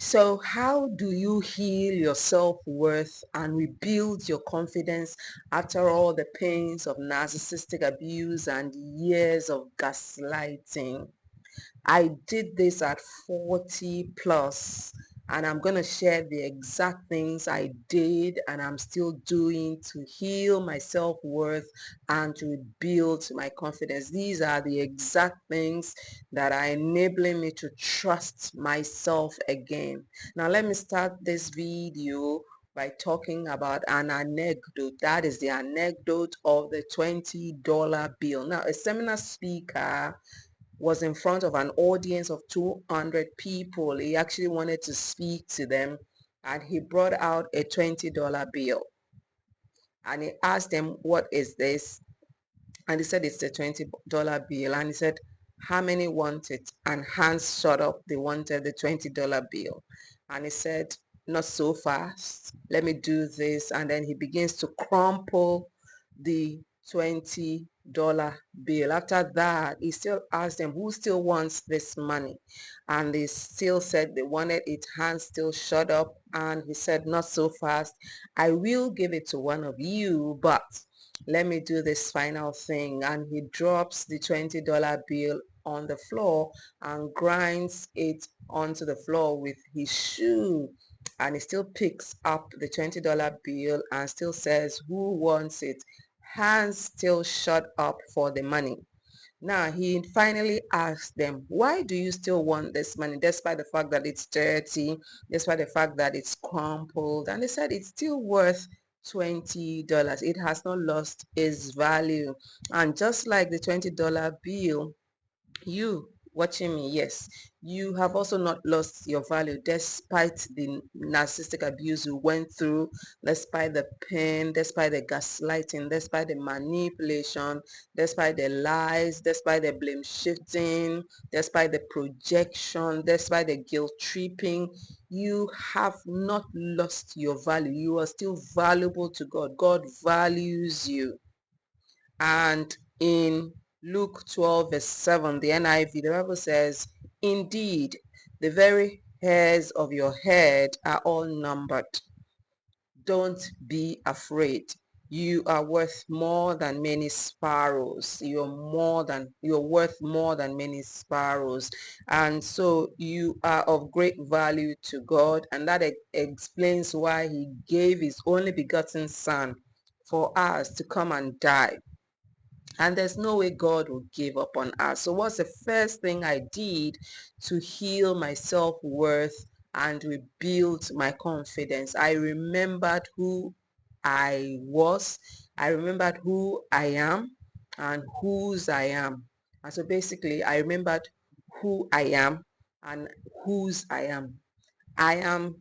So how do you heal your self-worth and rebuild your confidence after all the pains of narcissistic abuse and years of gaslighting? I did this at 40 plus, and I'm going to share the exact things I did and I'm still doing to heal my self-worth and to rebuild my confidence. These are the exact things that are enabling me to trust myself again. Now let me start this video by talking about an anecdote. That is the anecdote of the $20 bill. Now, a seminar speaker was in front of an audience of 200 people. He actually wanted to speak to them, and he brought out a $20 bill and he asked them, what is this? And he said, it's a $20 bill. And he said, how many want it? And hands shot up. They wanted the $20 bill. And he said, not so fast. Let me do this. And then he begins to crumple the $20 bill. After that, he still asked them, who still wants this money? And they still said they wanted it. Hands still shut up. And he said, not so fast. I will give it to one of you, but let me do this final thing. And he drops the $20 bill on the floor and grinds it onto the floor with his shoe. And he still picks up the $20 bill and still says, who wants it? Hands still shut up for the money. Now he finally asked them, why do you still want this money despite the fact that it's dirty, despite the fact that it's crumpled? And they said it's still worth $20. It has not lost its value. And just like the $20 bill, you watching me, yes, you have also not lost your value despite the narcissistic abuse you went through, despite the pain, despite the gaslighting, despite the manipulation, despite the lies, despite the blame shifting, despite the projection, despite the guilt tripping. You have not lost your value. You are still valuable to God. God values you. And in Luke 12 verse 7, the NIV, the Bible says, indeed, the very hairs of your head are all numbered. Don't be afraid. You are worth more than many sparrows. You're worth more than many sparrows. And so you are of great value to God. And that explains why he gave his only begotten son for us to come and die. And there's no way God will give up on us. So what's the first thing I did to heal my self-worth and rebuild my confidence? I remembered who I was. I remembered who I am and whose I am. And so basically, I remembered who I am and whose I am. I am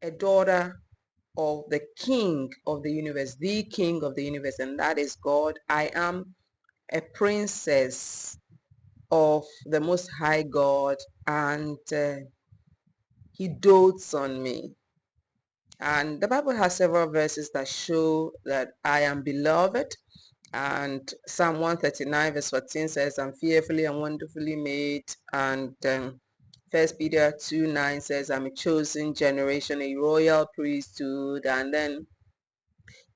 a daughter of the King of the universe, the King of the universe, and that is God. I am a princess of the Most High God, and he dotes on me. And the Bible has several verses that show that I am beloved. And Psalm 139 verse 14 says, I'm fearfully and wonderfully made. And 1 Peter 2:9 says, I'm a chosen generation, a royal priesthood. And then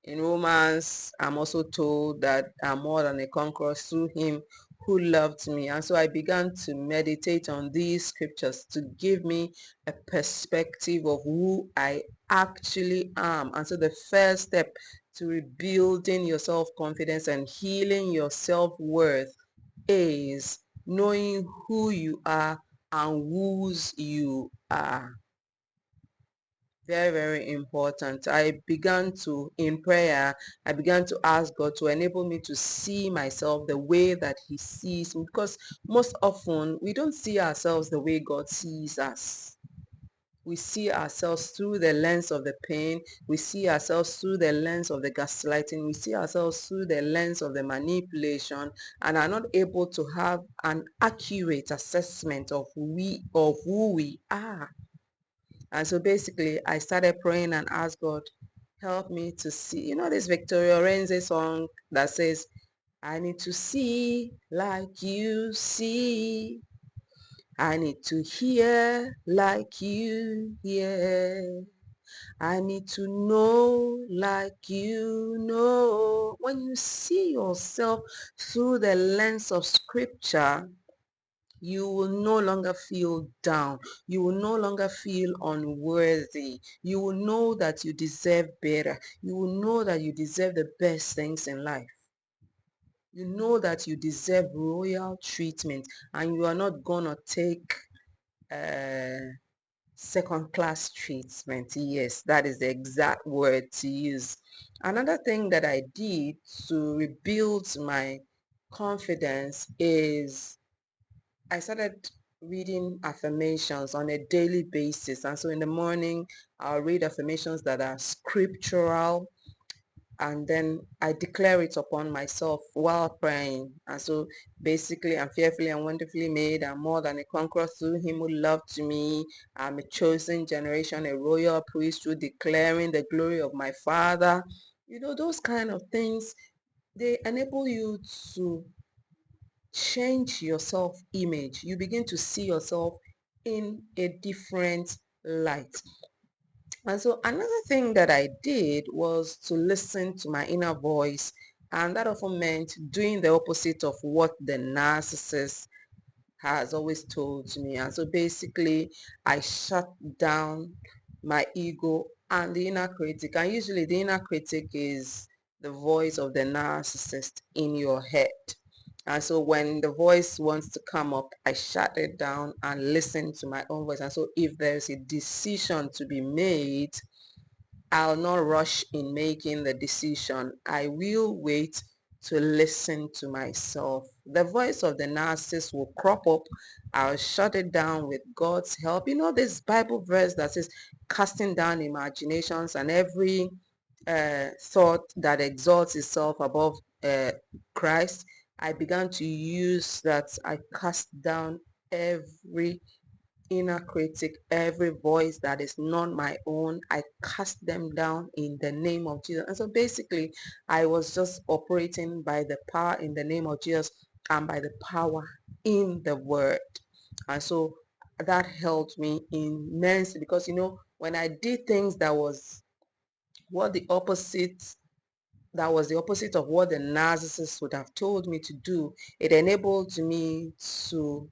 in Romans, I'm also told that I'm more than a conqueror through him who loved me. And so I began to meditate on these scriptures to give me a perspective of who I actually am. And so the first step to rebuilding your self-confidence and healing your self-worth is knowing who you are and whose you are. Very, very important. I began to, in prayer, I began to ask God to enable me to see myself the way that he sees me, because most often we don't see ourselves the way God sees us. We see ourselves through the lens of the pain. We see ourselves through the lens of the gaslighting. We see ourselves through the lens of the manipulation, and are not able to have an accurate assessment of who we are. And so basically, I started praying and asked God, help me to see. You know this Victoria Renze song that says, I need to see like you see. I need to hear like you hear. I need to know like you know. When you see yourself through the lens of scripture, you will no longer feel down. You will no longer feel unworthy. You will know that you deserve better. You will know that you deserve the best things in life. You know that you deserve royal treatment, and you are not going to take second class treatment. Yes, that is the exact word to use. Another thing that I did to rebuild my confidence is I started reading affirmations on a daily basis. And so in the morning, I'll read affirmations that are scriptural, and then I declare it upon myself while praying. And so basically, I'm fearfully and wonderfully made. I'm more than a conqueror through him who loved me. I'm a chosen generation, a royal priesthood, declaring the glory of my Father. You know, those kind of things, they enable you to change your self-image. You begin to see yourself in a different light. And so another thing that I did was to listen to my inner voice. And that often meant doing the opposite of what the narcissist has always told me. And so basically, I shut down my ego and the inner critic. And usually the inner critic is the voice of the narcissist in your head. And so when the voice wants to come up, I shut it down and listen to my own voice. And so if there's a decision to be made, I'll not rush in making the decision. I will wait to listen to myself. The voice of the narcissist will crop up. I'll shut it down with God's help. You know this Bible verse that says, casting down imaginations and every thought that exalts itself above Christ. I began to use that. I cast down every inner critic, every voice that is not my own. I cast them down in the name of Jesus. And so basically, I was just operating by the power in the name of Jesus and by the power in the word. And so that helped me immensely, because you know, when I did things what the opposite that was the opposite of what the narcissist would have told me to do, it enabled me to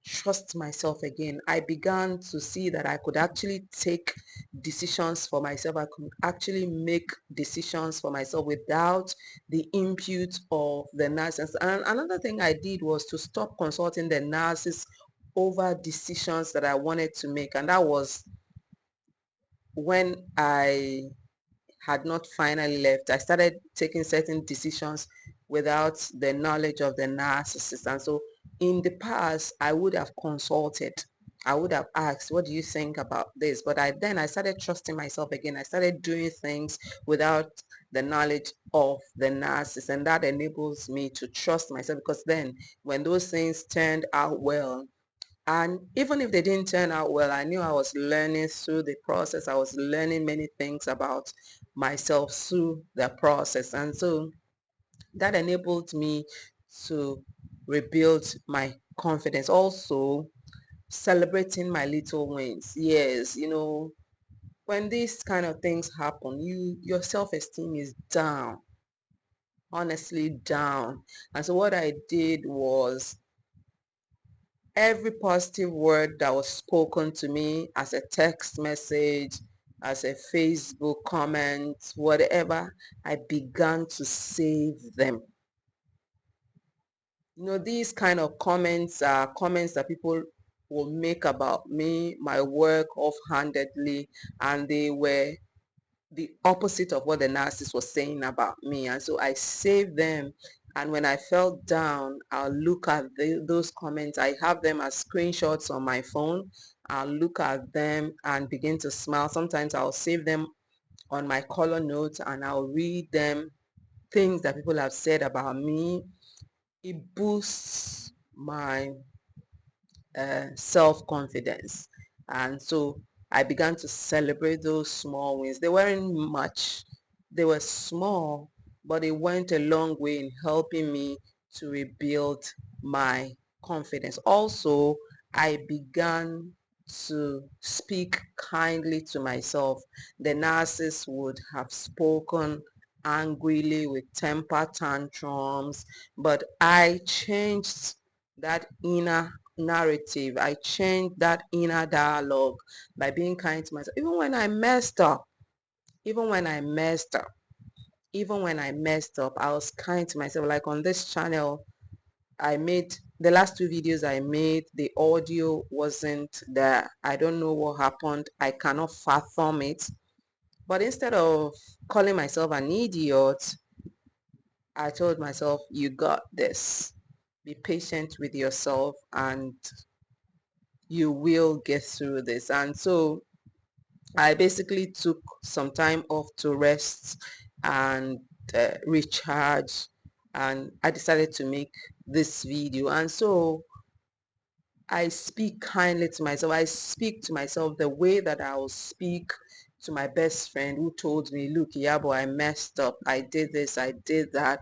trust myself again. I began to see that I could actually take decisions for myself. I could actually make decisions for myself without the input of the narcissist. And another thing I did was to stop consulting the narcissist over decisions that I wanted to make. And that was when I had not finally left. I started taking certain decisions without the knowledge of the narcissist. And so in the past, I would have consulted. I would have asked, what do you think about this? But I started trusting myself again. I started doing things without the knowledge of the narcissist. And that enables me to trust myself, because then when those things turned out well, and even if they didn't turn out well, I knew I was learning through the process. I was learning many things about myself through the process. And so that enabled me to rebuild my confidence. Also, celebrating my little wins. Yes, you know, when these kind of things happen, your self-esteem is down, honestly down. And so what I did was, every positive word that was spoken to me as a text message, as a Facebook comment, whatever, I began to save them. You know, these kind of comments are comments that people will make about me, my work, offhandedly, and they were the opposite of what the narcissist was saying about me. And so I saved them. And when I felt down, I'll look at those comments. I have them as screenshots on my phone. I'll look at them and begin to smile. Sometimes I'll save them on my color notes and I'll read them, things that people have said about me. It boosts my self-confidence. And so I began to celebrate those small wins. They weren't much, they were small, but it went a long way in helping me to rebuild my confidence. Also, I began to speak kindly to myself. The narcissist would have spoken angrily with temper tantrums, but I changed that inner narrative. I changed that inner dialogue by being kind to myself. Even when I messed up, even when I messed up, even when I messed up, I was kind to myself. Like on this channel, I made the last two videos I made, the audio wasn't there. I don't know what happened. I cannot fathom it. But instead of calling myself an idiot, I told myself, you got this. Be patient with yourself and you will get through this. And so I basically took some time off to rest and recharge, and I decided to make this video. And so I speak kindly to myself. I speak to myself the way that I will speak to my best friend who told me, look, Iyabo, I messed up. I did this, I did that.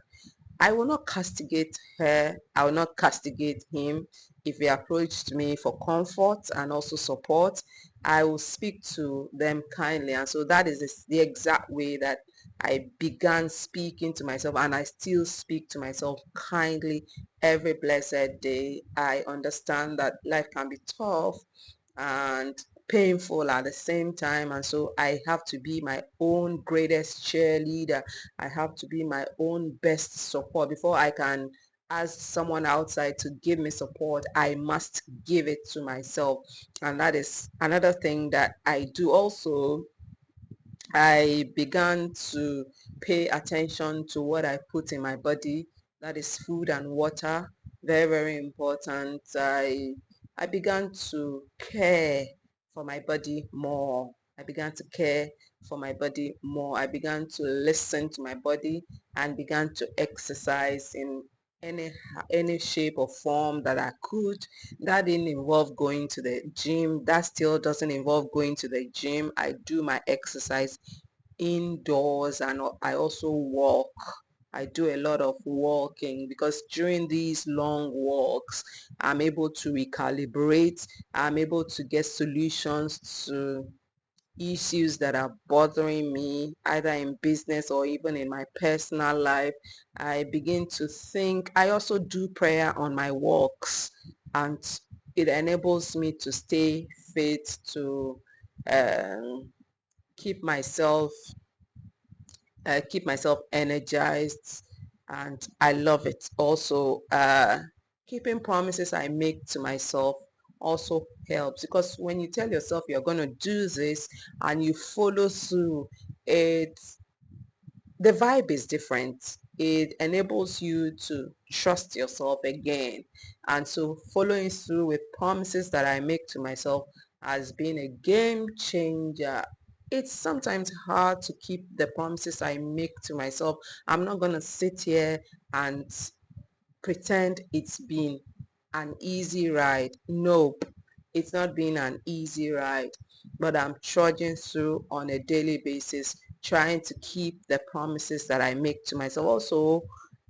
I will not castigate her. I will not castigate him. If he approached me for comfort and also support, I will speak to them kindly. And so that is the exact way that I began speaking to myself, and I still speak to myself kindly every blessed day. I understand that life can be tough and painful at the same time, and so I have to be my own greatest cheerleader. I have to be my own best support. Before I can ask someone outside to give me support, I must give it to myself. And that is another thing that I do. Also, I began to pay attention to what I put in my body. That is food and water. Very, very important. I began to care for my body more. I began to care for my body more. I began to listen to my body and began to exercise in any any shape or form that I could. That didn't involve going to the gym. That still doesn't involve going to the gym. I do my exercise indoors, and I also walk. I do a lot of walking because during these long walks, I'm able to recalibrate. I'm able to get solutions to issues that are bothering me, either in business or even in my personal life. I begin to think. I also do prayer on my walks, and it enables me to stay fit, to um, keep myself keep myself energized, and I love it. Also, keeping promises I make to myself also helps, because when you tell yourself you're going to do this and you follow through, it the vibe is different. It enables you to trust yourself again. And so following through with promises that I make to myself has been a game changer. It's sometimes hard to keep the promises I make to myself. I'm not going to sit here and pretend it's been an easy ride. Nope, it's not been an easy ride, but I'm trudging through on a daily basis, trying to keep the promises that I make to myself. Also,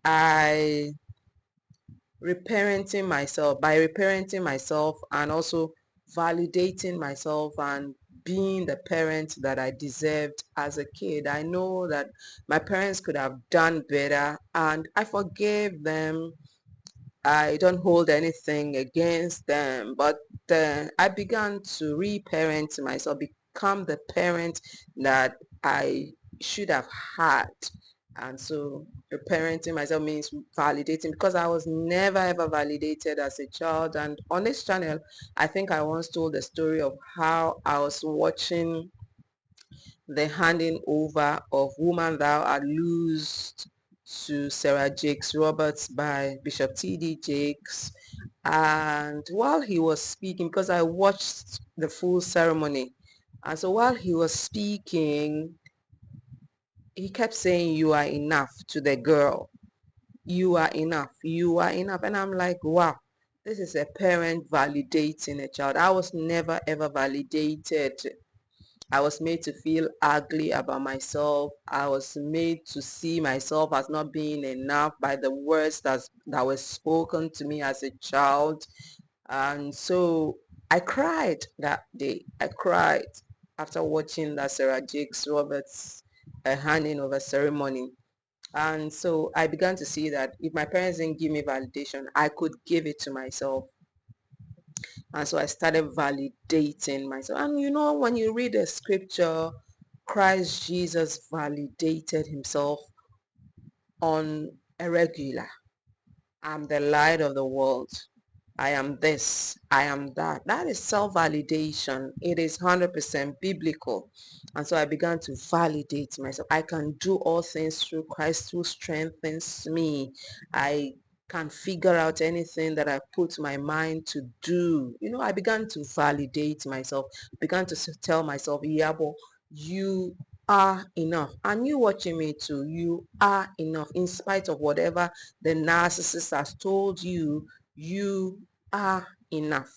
I reparenting myself, by reparenting myself and also validating myself and being the parent that I deserved as a kid. I know that my parents could have done better, and I forgave them. I don't hold anything against them, but I began to reparent myself, become the parent that I should have had. And so parenting myself means validating, because I was never ever validated as a child. And on this channel, I think I once told the story of how I was watching the handing over of Woman Thou Art Loosed to Sarah Jakes Roberts by Bishop T.D. Jakes. And while he was speaking, because I watched the full ceremony, and so while he was speaking, he kept saying, you are enough, to the girl. You are enough. You are enough. And I'm like, wow, this is a parent validating a child. I was never ever validated. I was made to feel ugly about myself. I was made to see myself as not being enough by the words that were spoken to me as a child. And so I cried that day. I cried after watching that Sarah Jakes Roberts handing over ceremony. And so I began to see that if my parents didn't give me validation, I could give it to myself. And so I started validating myself. And when you read the scripture, Christ Jesus validated himself on a regular. I'm the light of the world. I am this, I am that. That is self-validation. It is 100% biblical. And so I began to validate myself. I can do all things through Christ who strengthens me. I can figure out anything that I put my mind to do. I began to validate myself, began to tell myself, Iyabo, you are enough. And you watching me too, you are enough. In spite of whatever the narcissist has told you, you are enough.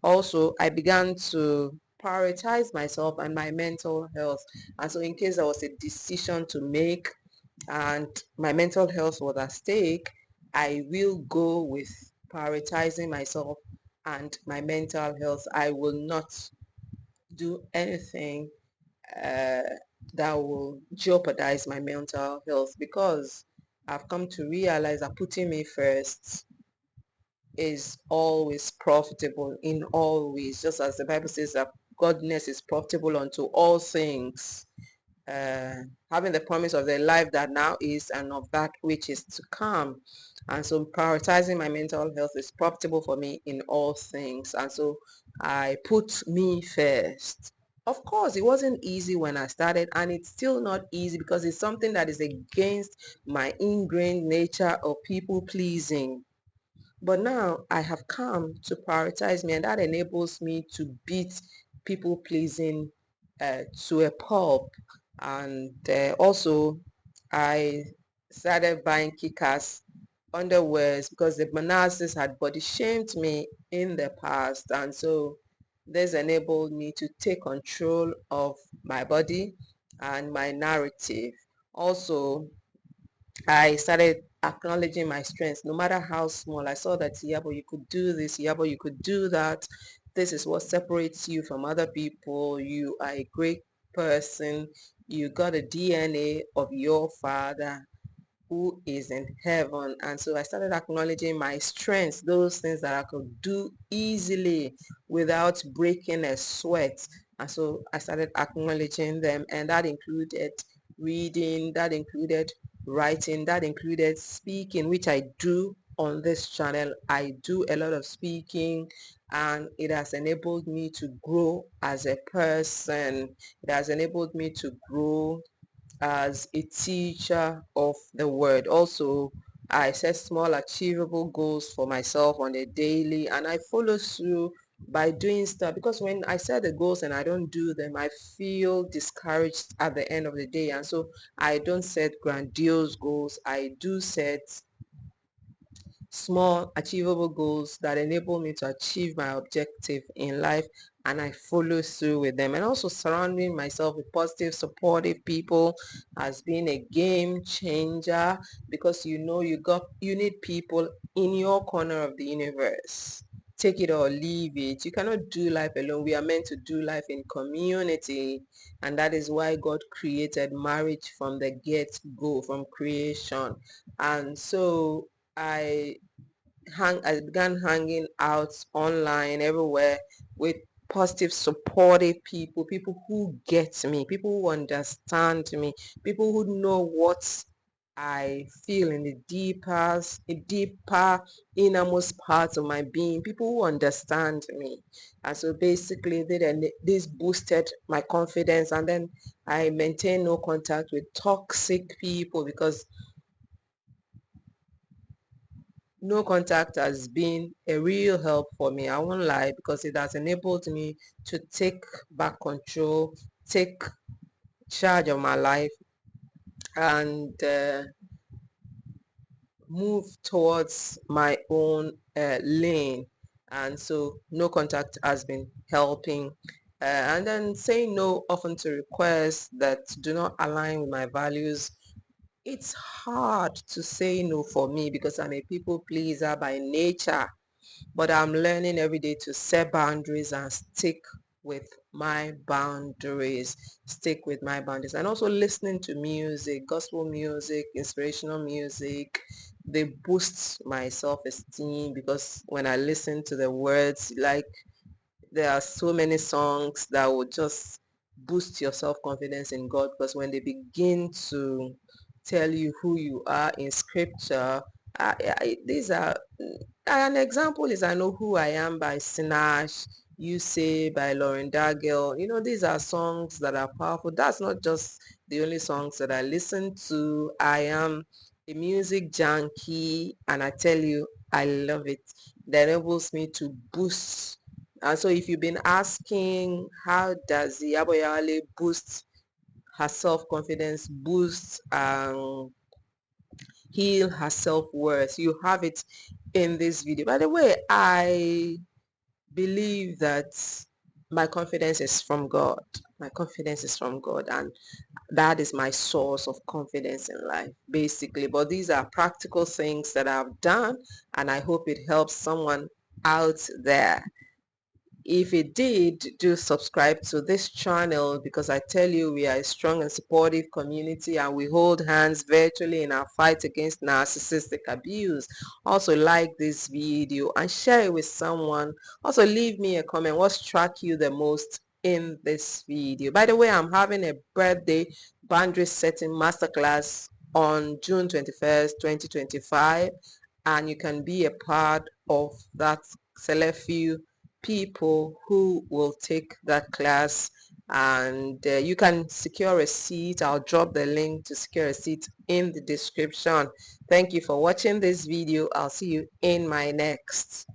Also, I began to prioritize myself and my mental health. And so in case there was a decision to make and my mental health was at stake, I will go with prioritizing myself and my mental health. I will not do anything uh, that will jeopardize my mental health, because I've come to realize that putting me first is always profitable in all ways, just as the Bible says that godliness is profitable unto all things. Having the promise of the life that now is and of that which is to come. And so prioritizing my mental health is profitable for me in all things. And so I put me first. Of course, it wasn't easy when I started, and it's still not easy because it's something that is against my ingrained nature of people pleasing. But now I have come to prioritize me, and that enables me to beat people pleasing to a pulp. And also, I started buying kickers underwears because the narcissist had body shamed me in the past. And so this enabled me to take control of my body and my narrative. Also, I started acknowledging my strengths, no matter how small. I saw that, Iyabo, you could do this. Iyabo, you could do that. This is what separates you from other people. You are a great person. You got a DNA of your father who is in heaven. And so I started acknowledging my strengths, those things that I could do easily without breaking a sweat. And so I started acknowledging them, and that included reading, that included writing, that included speaking, which I do on this channel. I do a lot of speaking, and it has enabled me to grow as a person. It has enabled me to grow as a teacher of the word. Also, I set small achievable goals for myself on a daily, and I follow through by doing stuff, because when I set the goals and I don't do them, I feel discouraged at the end of the day. And so I don't set grandiose goals. I do set small achievable goals that enable me to achieve my objective in life, and I follow through with them. And also surrounding myself with positive, supportive people has been a game changer, because you need people in your corner of the universe. Take it or leave it. You cannot do life alone. We are meant to do life in community, and that is why God created marriage from the get-go, from creation. And so I began hanging out online everywhere with positive, supportive people, people who get me, people who understand me, people who know what I feel in the deeper innermost parts of my being, people who understand me. And so basically this boosted my confidence, and then I maintain no contact with toxic people, because no contact has been a real help for me. I won't lie, because it has enabled me to take back control, take charge of my life, and move towards my own lane. And so no contact has been helping. And then saying no often to requests that do not align with my values. It's hard to say no for me, because I'm a people pleaser by nature. but I'm learning every day to set boundaries and stick with my boundaries, and also listening to music, gospel music, inspirational music. They boost my self-esteem because when I listen to the words, like there are so many songs that will just boost your self-confidence in God, because when they begin to tell you who you are in scripture, these are an example is I Know Who I Am by Sinach, You Say by Lauren Daigle. These are songs that are powerful. That's not just the only songs that I listen to. I am a music junkie, and I tell you, I love it. That enables me to boost. And so if you've been asking, how does the Oyawale boost her self-confidence, boost heal her self-worth, you have it in this video. By the way, I believe that my confidence is from God. My confidence is from God, and that is my source of confidence in life, basically. But these are practical things that I've done, and I hope it helps someone out there. If it did, do subscribe to this channel, because I tell you, we are a strong and supportive community, and we hold hands virtually in our fight against narcissistic abuse. Also, like this video and share it with someone. Also, leave me a comment. What struck you the most in this video? By the way, I'm having a birthday boundary setting masterclass on June 21st, 2025, and you can be a part of that select few people who will take that class, and you can secure a seat. I'll drop the link to secure a seat in the description. Thank you for watching this video. I'll see you in my next.